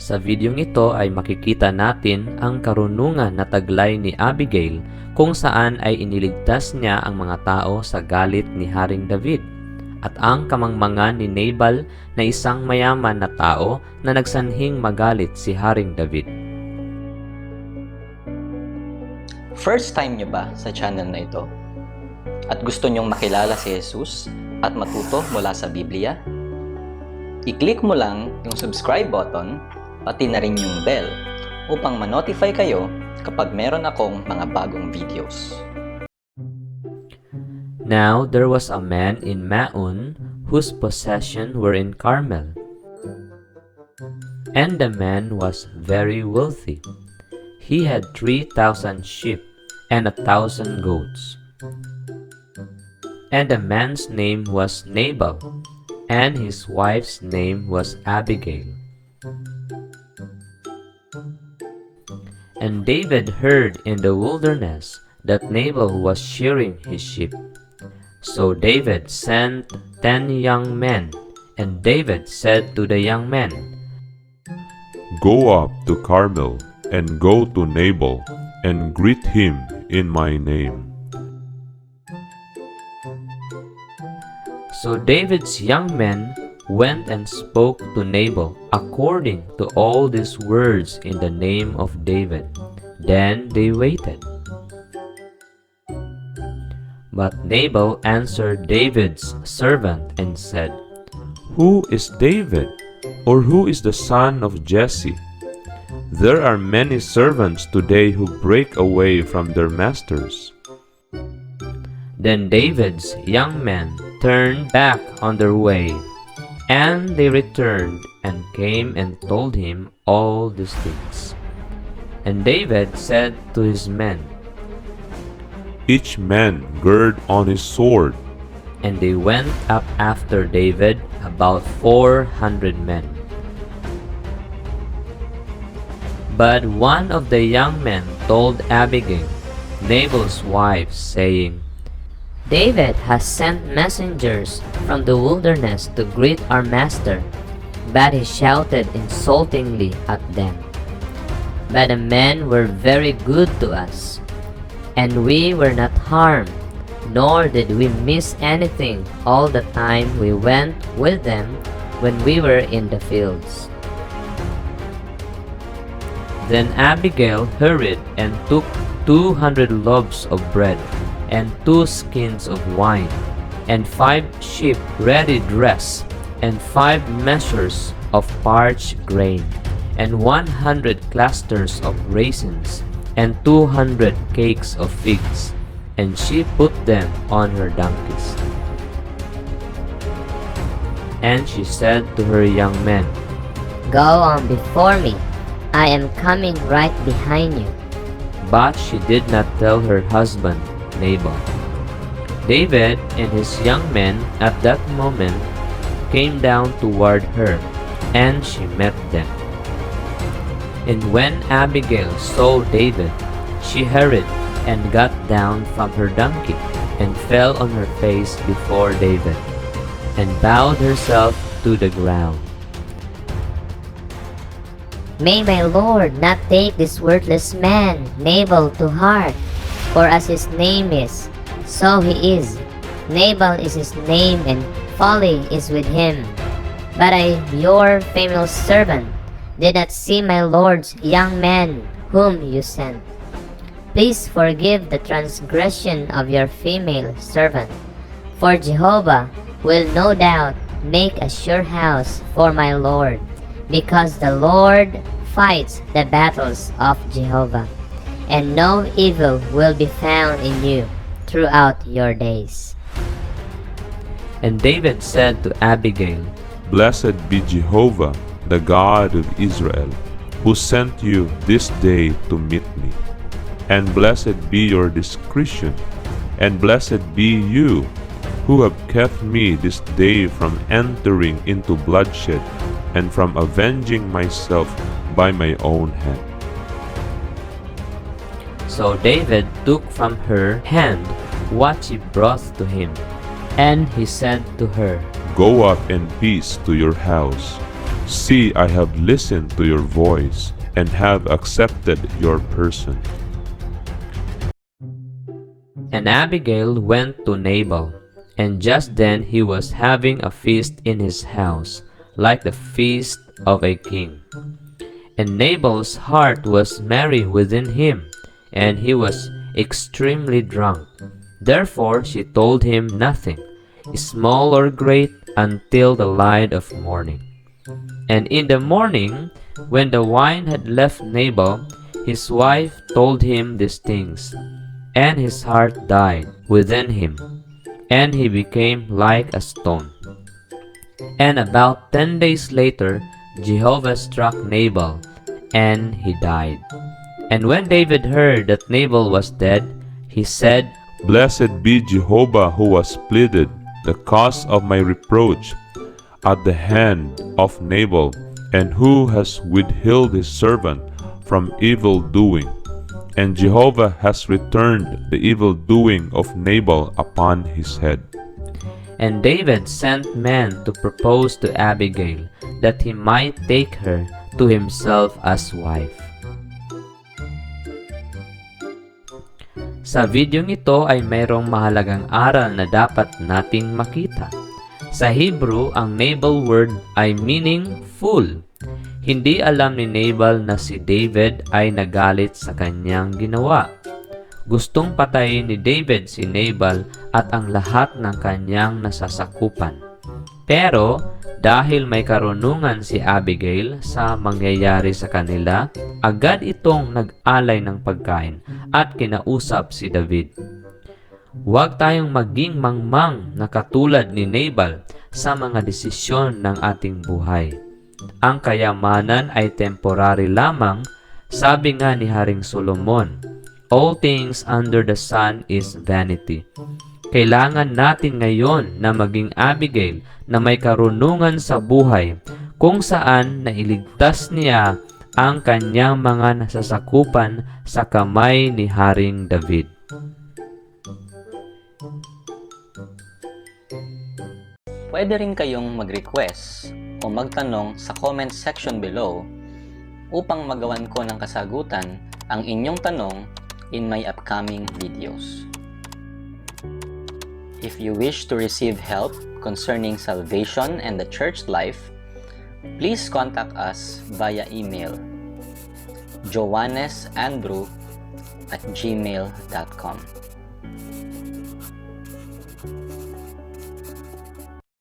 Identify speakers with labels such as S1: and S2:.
S1: Sa videong ito ay makikita natin ang karunungan na taglay ni Abigail kung saan ay iniligtas niya ang mga tao sa galit ni Haring David at ang kamangmangan ni Nabal na isang mayaman na tao na nagsanhing magalit si Haring David.
S2: First time nyo ba sa channel na ito? At gusto nyong makilala si Jesus at matuto mula sa Biblia? I-click mo lang yung subscribe button pati na rin yung bell upang ma-notify kayo kapag meron akong mga bagong videos.
S1: Now there was a man in Maon whose possessions were in Carmel. And the man was very wealthy. He had 3,000 sheep and 1,000 goats. And the man's name was Nabal, and his wife's name was Abigail. And David heard in the wilderness that Nabal was shearing his sheep. So David sent 10 young men, and David said to the young men,
S3: "Go up to Carmel, and go to Nabal, and greet him in my name."
S1: So David's young men went and spoke to Nabal according to all these words in the name of David. Then they waited. But Nabal answered David's servant and said,
S3: "Who is David, or who is the son of Jesse? There are many servants today who break away from their masters."
S1: Then David's young men turned back on their way, and they returned and came and told him all these things. And David said to his men,
S3: "Each man gird on his sword."
S1: and they went up after David, about 400 men. But one of the young men told Abigail, Nabal's wife, saying,
S4: David has sent messengers from the wilderness to greet our master, but he shouted insultingly at them. But the men were very good to us, and we were not harmed, nor did we miss anything all the time we went with them when we were in the fields.
S1: Then Abigail hurried and took 200 loaves of bread, and 2 skins of wine, and 5 sheep ready dressed, and 5 measures of parched grain, and 100 clusters of raisins, and 200 cakes of figs, and she put them on her donkeys. And she said to her young men,
S4: Go on before me, I am coming right behind you.
S1: But she did not tell her husband Nabal. David and his young men at that moment came down toward her, and she met them. And when Abigail saw David, she hurried and got down from her donkey, and fell on her face before David, and bowed herself to the ground.
S4: May my lord not take this worthless man, Nabal, to heart, for as his name is, so he is. Nabal is his name, and folly is with him. But I, your female servant, did not see my lord's young man whom you sent. Please forgive the transgression of your female servant, for Jehovah will no doubt make a sure house for my lord, because the Lord fights the battles of Jehovah, and no evil will be found in you throughout your days.
S1: And David said to Abigail,
S3: "Blessed be Jehovah, the God of Israel, who sent you this day to meet me. And blessed be your discretion, and blessed be you, who have kept me this day from entering into bloodshed, and from avenging myself by my own hand."
S1: So David took from her hand what she brought to him, and he said to her,
S3: "Go up in peace to your house." See, I have listened to your voice and have accepted your person.
S1: And Abigail went to Nabal, and just then he was having a feast in his house, like the feast of a king. And Nabal's heart was merry within him, and he was extremely drunk. Therefore she told him nothing, small or great, until the light of morning. And in the morning, when the wine had left Nabal, his wife told him these things, and his heart died within him, and he became like a stone. And about 10 days later, Jehovah struck Nabal, and he died. And when David heard that Nabal was dead, he said,
S3: Blessed be Jehovah, who has pleaded the cause of my reproach at the hand of Nabal, and who has withheld his servant from evil doing. And Jehovah has returned the evil doing of Nabal upon his head.
S1: And David sent men to propose to Abigail, that he might take her to himself as wife. Sa videong ito ay mayroong mahalagang aral na dapat nating makita. Sa Hebrew, ang Nabal word ay meaning fool. Hindi alam ni Nabal na si David ay nagalit sa kanyang ginawa. Gustong patayin ni David si Nabal at ang lahat ng kanyang nasasakupan. Pero dahil may karunungan si Abigail sa mangyayari sa kanila, agad itong nag-alay ng pagkain at kinausap si David. Huwag tayong maging mangmang na katulad ni Nabal sa mga desisyon ng ating buhay. Ang kayamanan ay temporary lamang, sabi nga ni Haring Solomon, all things under the sun is vanity. Kailangan natin ngayon na maging Abigail na may karunungan sa buhay, kung saan nailigtas niya ang kanyang mga nasasakupan sa kamay ni Haring David.
S2: Pwede rin kayong mag-request o magtanong sa comment section below upang magawan ko ng kasagutan ang inyong tanong in my upcoming videos. If you wish to receive help concerning salvation and the church life, please contact us via email joannesandrew@gmail.com.